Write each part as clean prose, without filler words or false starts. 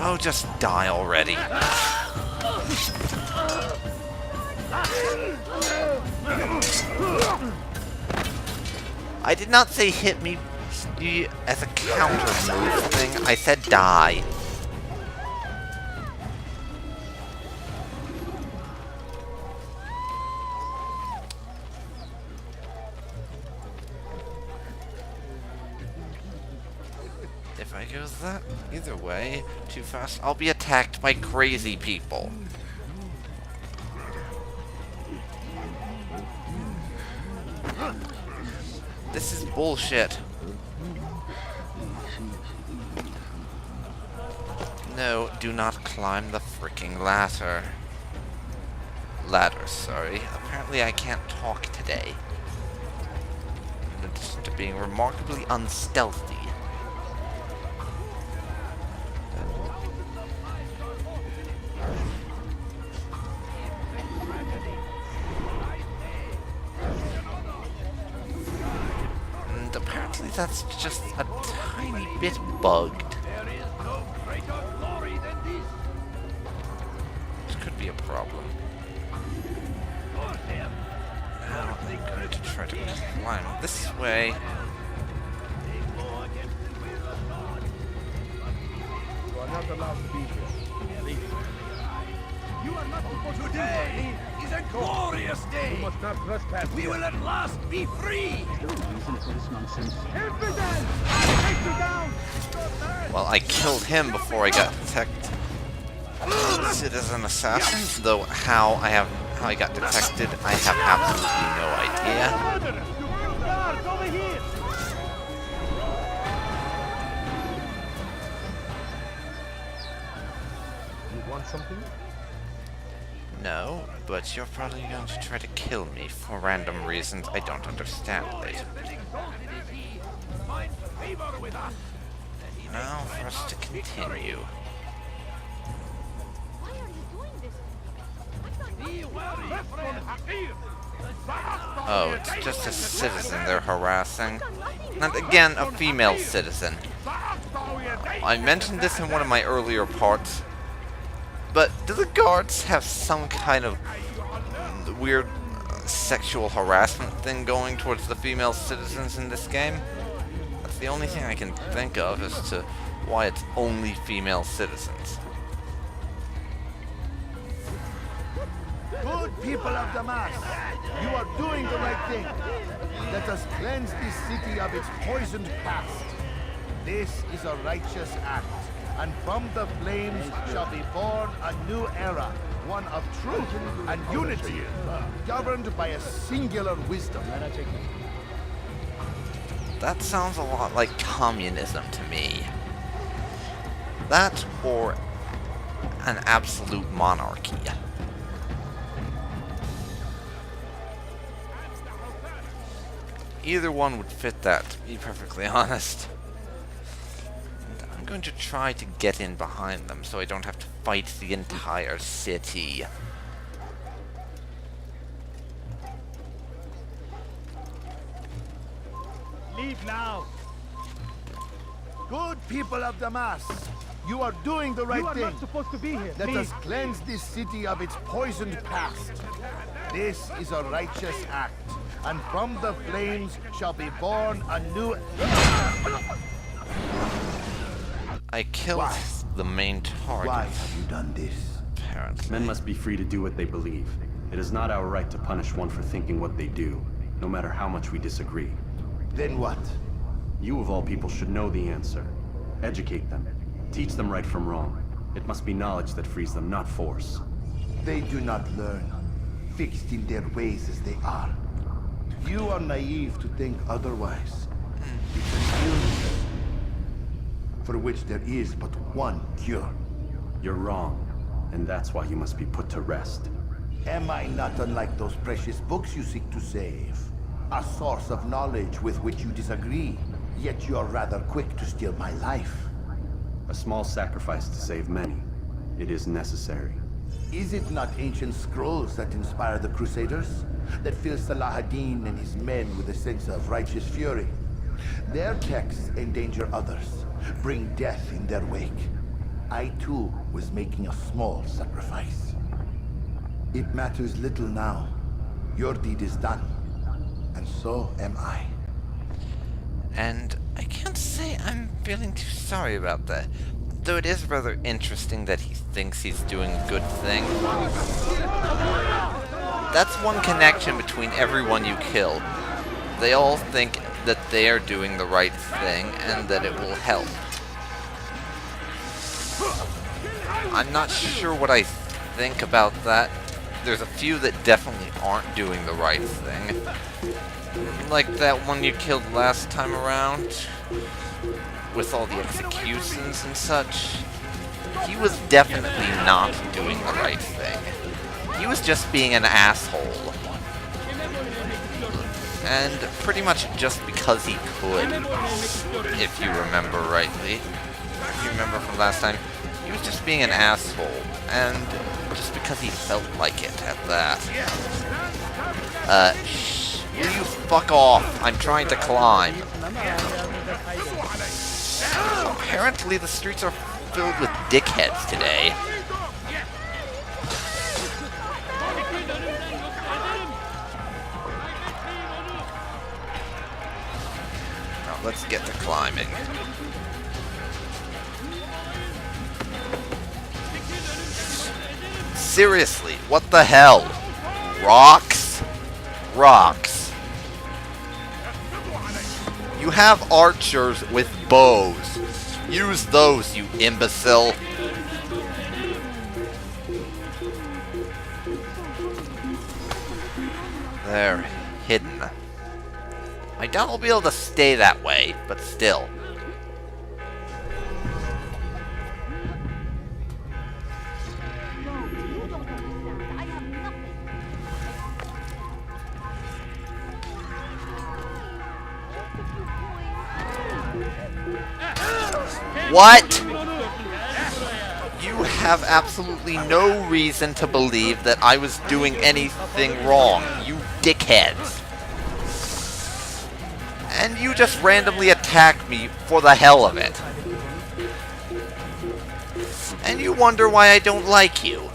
Oh, just die already. I did not say hit me as a counter move thing. I said die. If I go that either way too fast, I'll be attacked by crazy people. This is bullshit. No, do not climb the freaking ladder. Sorry. Apparently I can't talk today. I'm just being remarkably unstealthy. And apparently that's just a tiny bit bugged. Which could be a problem. Now I'm going to try to climb this way. You are not allowed to be here. Leave. You are not supposed to. Today is a glorious day. You must not trespass. We will at last be free. Well, I killed him before I got detected. Citizen assassin, though how I got detected, I have absolutely no idea. You want something? No, but you're probably going to try to kill me for random reasons I don't understand later. Now for us to continue. Oh, it's just a citizen they're harassing. And again, a female citizen. I mentioned this in one of my earlier parts, but do the guards have some kind of weird sexual harassment thing going towards the female citizens in this game? That's the only thing I can think of as to why it's only female citizens. Good people of Damas, you are doing the right thing. Let us cleanse this city of its poisoned past. This is a righteous act, and from the flames shall be born a new era, one of truth and unity, governed by a singular wisdom. That sounds a lot like communism to me. That or an absolute monarchy. Either one would fit that, to be perfectly honest. And I'm going to try to get in behind them so I don't have to fight the entire city. Leave now. Good people of Damas, you are doing the right You are thing. not supposed to be here. Let Leave. us cleanse this city of its poisoned past. This is a righteous act, and from the flames shall be born a new... I killed the main target. Why have you done this? Apparently. Men must be free to do what they believe. It is not our right to punish one for thinking what they do, no matter how much we disagree. Then what? You of all people should know the answer. Educate them. Teach them right from wrong. It must be knowledge that frees them, not force. They do not learn, fixed in their ways as they are. You are naive to think otherwise. It's an illness for which there is but one cure. You're wrong, and that's why you must be put to rest. Am I not unlike those precious books you seek to save? A source of knowledge with which you disagree, yet you are rather quick to steal my life. A small sacrifice to save many. It is necessary. Is it not ancient scrolls that inspire the Crusaders? That fill Salah ad-Din and his men with a sense of righteous fury? Their texts endanger others, bring death in their wake. I too was making a small sacrifice. It matters little now. Your deed is done, and so am I. And I can't say I'm feeling too sorry about that. Though it is rather interesting that he thinks he's doing a good thing. That's one connection between everyone you kill. They all think that they are doing the right thing and that it will help. I'm not sure what I think about that. There's a few that definitely aren't doing the right thing. Like that one you killed last time around, with all the executions and such. He was definitely not doing the right thing. He was just being an asshole. And pretty much just because he could, if you remember rightly. If you remember from last time, he was just being an asshole. And just because he felt like it at that. Will you fuck off? I'm trying to climb. Apparently the streets are filled with dickheads today. Now let's get to climbing. Seriously, what the hell? Rocks? Rocks. You have archers with bows. Use those, you imbecile. They're hidden. I doubt I'll be able to stay that way, but still. What? You have absolutely no reason to believe that I was doing anything wrong, you dickheads. And you just randomly attacked me for the hell of it. And you wonder why I don't like you.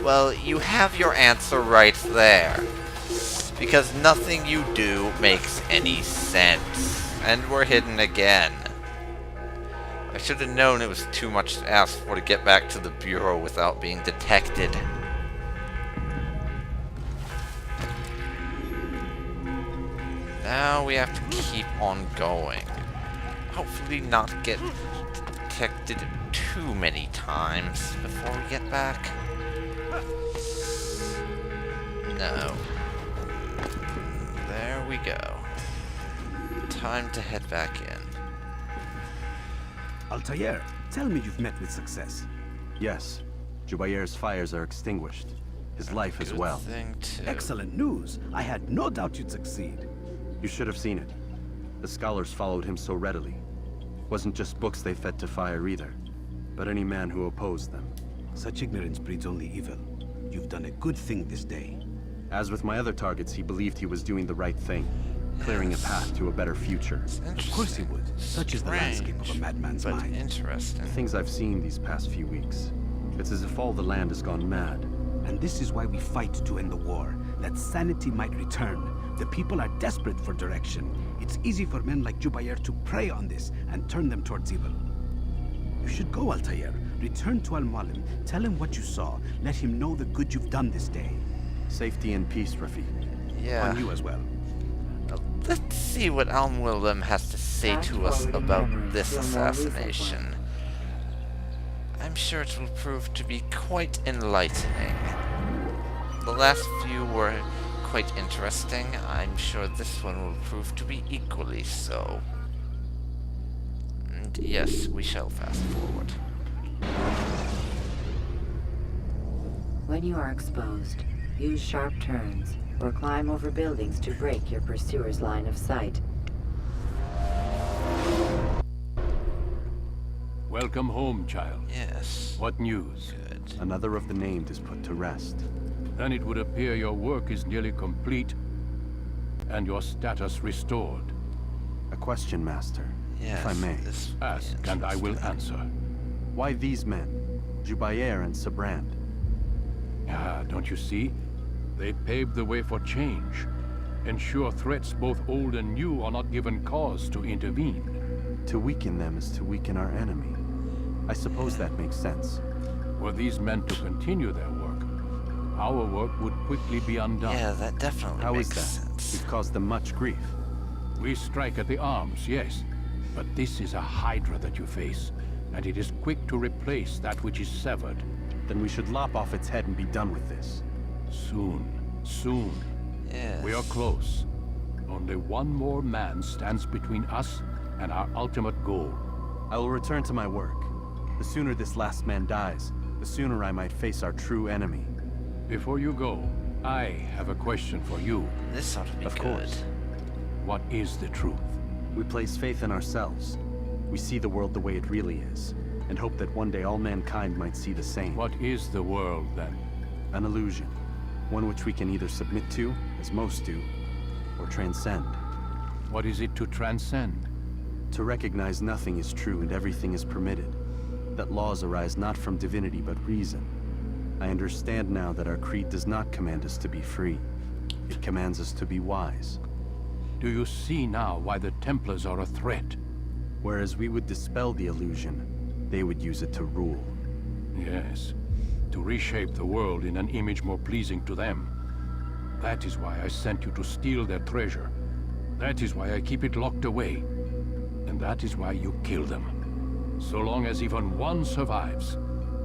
Well, you have your answer right there. Because nothing you do makes any sense. And we're hidden again. I should have known it was too much to ask for to get back to the Bureau without being detected. Now we have to keep on going. Hopefully not get detected too many times before we get back. No. There we go. Time to head back in. Altair, tell me you've met with success. Yes. Jubair's fires are extinguished. His life as well. Excellent news. I had no doubt you'd succeed. You should have seen it. The scholars followed him so readily. Wasn't just books they fed to fire either, but any man who opposed them. Such ignorance breeds only evil. You've done a good thing this day. As with my other targets, he believed he was doing the right thing, clearing a path to a better future. Of course he would. Such is the landscape of a madman's but mind. Interesting. The things I've seen these past few weeks. It's as if all the land has gone mad. And this is why we fight to end the war, that sanity might return. The people are desperate for direction. It's easy for men like Jubair to prey on this and turn them towards evil. You should go, Altair. Return to Mualim. Tell him what you saw. Let him know the good you've done this day. Safety and peace, Rafiq. Yeah. On you as well. Let's see what Mualim has to say to us about this assassination. I'm sure it will prove to be quite enlightening. The last few were quite interesting. I'm sure this one will prove to be equally so. And yes, we shall fast forward. When you are exposed, use sharp turns or climb over buildings to break your pursuer's line of sight. Welcome home, child. Yes. What news? Good. Another of the named is put to rest. Then it would appear your work is nearly complete and your status restored. A question, Master. Yes, if I may. this would be Ask, and I will interesting. answer. Why these men? Jubayer and Sabrand. Ah, don't you see? They paved the way for change. Ensure threats both old and new are not given cause to intervene. To weaken them is to weaken our enemy. I suppose that makes sense. Were these men to continue their work, our work would quickly be undone. Yeah, that definitely How is makes that? sense. We've caused them much grief. We strike at the arms, yes. But this is a hydra that you face, and it is quick to replace that which is severed. Then we should lop off its head and be done with this. Soon, soon. Yes. We are close. Only one more man stands between us and our ultimate goal. I will return to my work. The sooner this last man dies, the sooner I might face our true enemy. Before you go, I have a question for you. This ought to be Of good. course. What is the truth? We place faith in ourselves. We see the world the way it really is, and hope that one day all mankind might see the same. What is the world, then? An illusion. One which we can either submit to, as most do, or transcend. What is it to transcend? To recognize nothing is true and everything is permitted. That laws arise not from divinity but reason. I understand now that our creed does not command us to be free. It commands us to be wise. Do you see now why the Templars are a threat? Whereas we would dispel the illusion, they would use it to rule. Yes, to reshape the world in an image more pleasing to them. That is why I sent you to steal their treasure. That is why I keep it locked away. And that is why you kill them. So long as even one survives,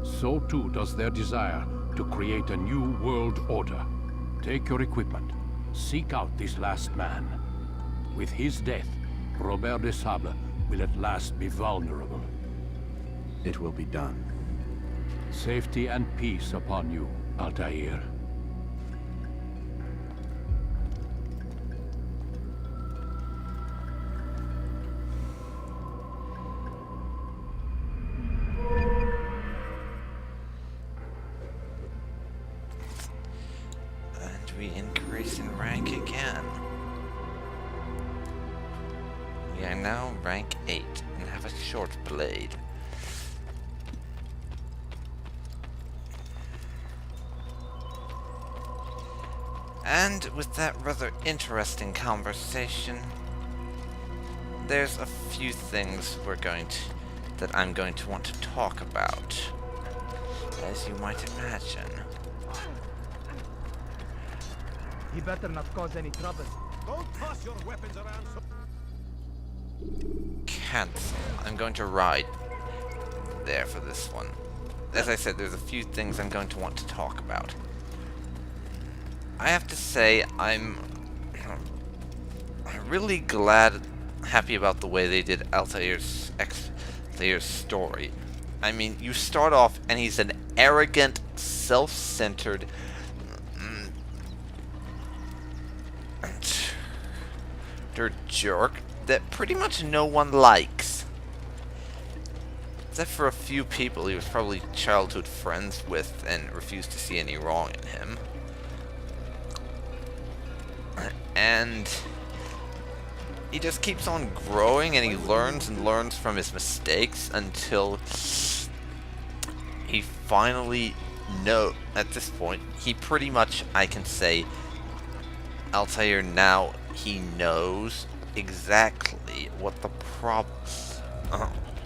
so too does their desire to create a new world order. Take your equipment. Seek out this last man. With his death, Robert de Sable will at last be vulnerable. It will be done. Safety and peace upon you, Altair. And we increase in rank again. We are now rank 8 and have a short blade. And with that rather interesting conversation, there's a few things that I'm going to want to talk about, as you might imagine. He better not cause any trouble. Don't toss your weapons around so... Cancel. I'm going to ride there for this one. As I said, there's a few things I'm going to want to talk about. I have to say, I'm really happy about the way they did Altair's story. I mean, you start off and he's an arrogant, self-centered jerk that pretty much no one likes. Except for a few people he was probably childhood friends with and refused to see any wrong in him. And he just keeps on growing and he learns and learns from his mistakes until he finally at this point, he pretty much, I can say, Altair now, he knows exactly what the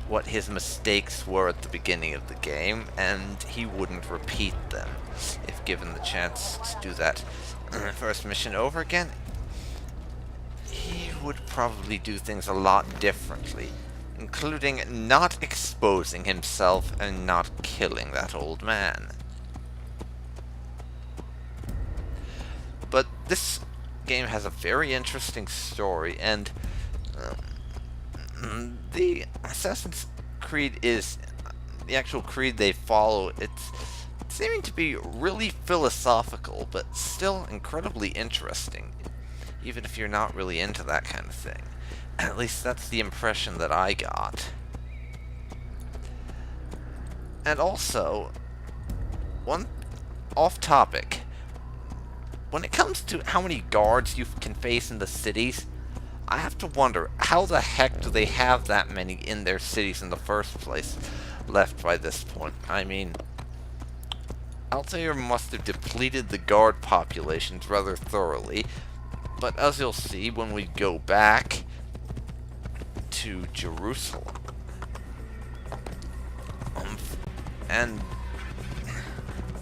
what his mistakes were at the beginning of the game, and he wouldn't repeat them if given the chance to do that first mission over again. He would probably do things a lot differently, including not exposing himself and not killing that old man. But this game has a very interesting story, and the Assassin's Creed is the actual creed they follow. It's seeming to be really philosophical, but still incredibly interesting, even if you're not really into that kind of thing. At least that's the impression that I got. And also, one off topic, when it comes to how many guards you can face in the cities, I have to wonder, how the heck do they have that many in their cities in the first place left by this point? I mean, Altair must have depleted the guard populations rather thoroughly, but as you'll see when we go back to Jerusalem, and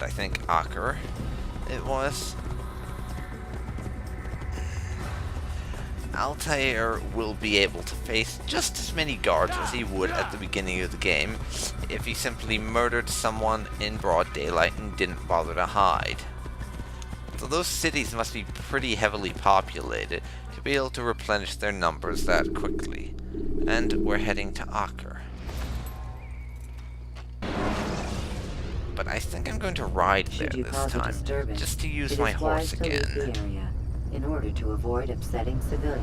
I think Acre it was, Altair will be able to face just as many guards as he would at the beginning of the game if he simply murdered someone in broad daylight and didn't bother to hide. So those cities must be pretty heavily populated to be able to replenish their numbers that quickly. And we're heading to Acre. But I think I'm going to ride there this time, just to use my horse again. In order to avoid upsetting civilians.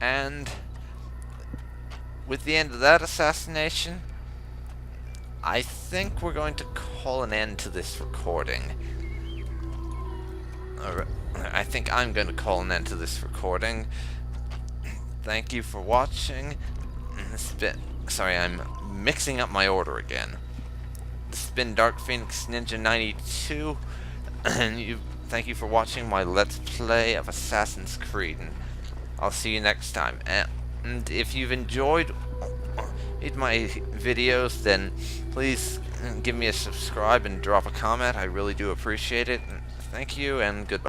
And with the end of that assassination, I think we're going to call an end to this recording. I think I'm going to call an end to this recording. Thank you for watching. Sorry, I'm mixing up my order again. This has been Dark Phoenix Ninja 92, and thank you for watching my Let's Play of Assassin's Creed, and I'll see you next time. And if you've enjoyed my videos, then please give me a subscribe and drop a comment. I really do appreciate it. Thank you, and goodbye.